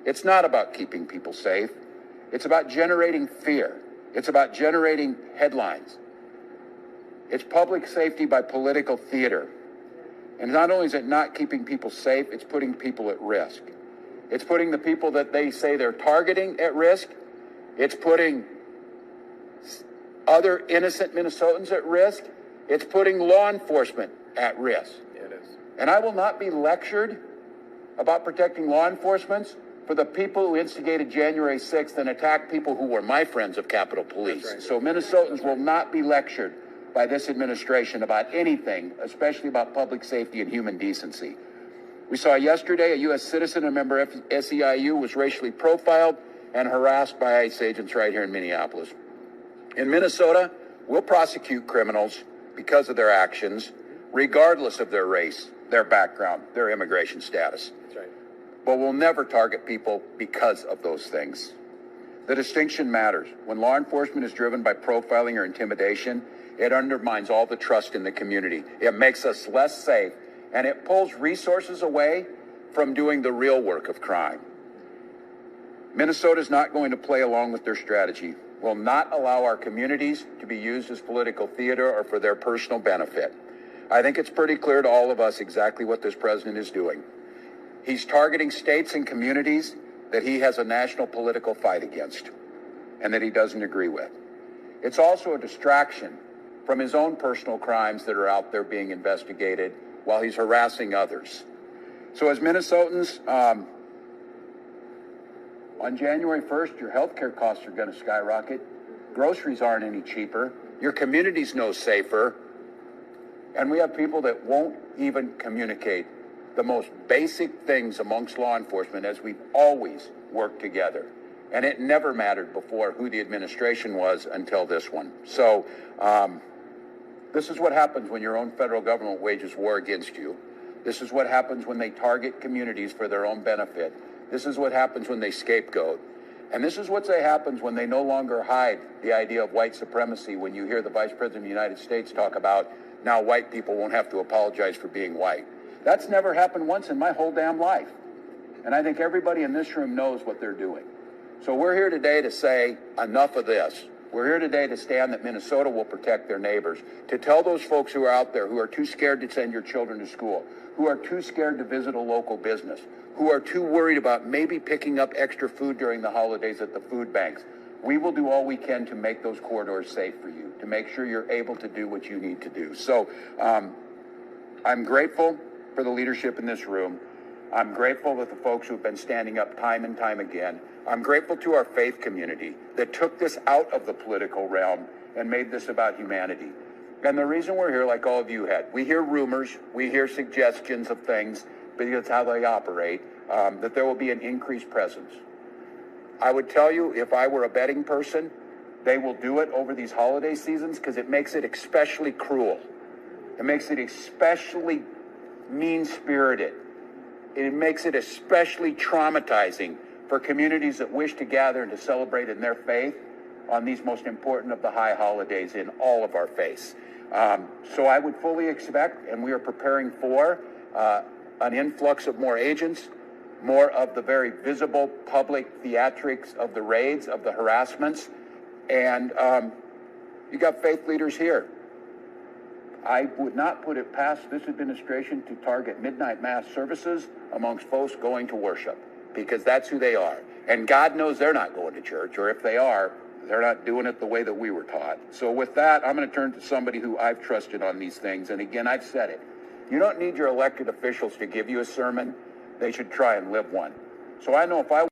It's not about keeping people safe. It's about generating fear. It's about generating headlines. It's public safety by political theater. And not only is it not keeping people safe, it's putting people at risk. It's putting the people that they say they're targeting at risk. It's putting other innocent Minnesotans at risk. It's putting law enforcement at risk. It is. And I will not be lectured about protecting law enforcement for the people who instigated January 6th and attacked people who were my friends of Capitol Police. Right. So Minnesotans will not be lectured by this administration about anything, especially about public safety and human decency. We saw yesterday a U.S. citizen, a member of SEIU, was racially profiled and harassed by ICE agents right here in Minneapolis. In Minnesota, we'll prosecute criminals because of their actions, regardless of their race, their background, their immigration status. That's right. But we'll never target people because of those things. The distinction matters. When law enforcement is driven by profiling or intimidation, it undermines all the trust in the community. It makes us less safe, and it pulls resources away from doing the real work of crime. Minnesota is not going to play along with their strategy. Will not allow our communities to be used as political theater or for their personal benefit. I think it's pretty clear to all of us exactly what this president is doing. He's targeting states and communities that he has a national political fight against and that he doesn't agree with. It's also a distraction from his own personal crimes that are out there being investigated while he's harassing others. So as Minnesotans, on January 1st, your healthcare costs are going to skyrocket. Groceries aren't any cheaper. Your community's no safer. And we have people that won't even communicate the most basic things amongst law enforcement as we've always worked together. And it never mattered before who the administration was until this one. So this is what happens when your own federal government wages war against you. This is what happens when they target communities for their own benefit. This is what happens when they scapegoat. And this is what happens when they no longer hide the idea of white supremacy when you hear the Vice President of the United States talk about now white people won't have to apologize for being white. That's never happened once in my whole damn life. And I think everybody in this room knows what they're doing. So we're here today to say enough of this. We're here today to stand that Minnesota will protect their neighbors, to tell those folks who are out there who are too scared to send your children to school, who are too scared to visit a local business, who are too worried about maybe picking up extra food during the holidays at the food banks. We will do all we can to make those corridors safe for you, to make sure you're able to do what you need to do. So I'm grateful for the leadership in this room. I'm grateful that the folks who've been standing up time and time again. I'm grateful to our faith community that took this out of the political realm and made this about humanity. And the reason we're here, like all of you had, we hear rumors, we hear suggestions of things, because it's how they operate, that there will be an increased presence. I would tell you, if I were a betting person, they will do it over these holiday seasons because it makes it especially cruel. It makes it especially mean-spirited. It makes it especially traumatizing for communities that wish to gather and to celebrate in their faith on these most important of the high holidays in all of our faiths. So I would fully expect, and we are preparing for, an influx of more agents, more of the very visible public theatrics of the raids, of the harassments, and you got faith leaders here. I would not put it past this administration to target midnight mass services amongst folks going to worship, because that's who they are. And God knows they're not going to church, or if they are, they're not doing it the way that we were taught. So with that, I'm going to turn to somebody who I've trusted on these things. And again, I've said it. You don't need your elected officials to give you a sermon. They should try and live one. So I know if I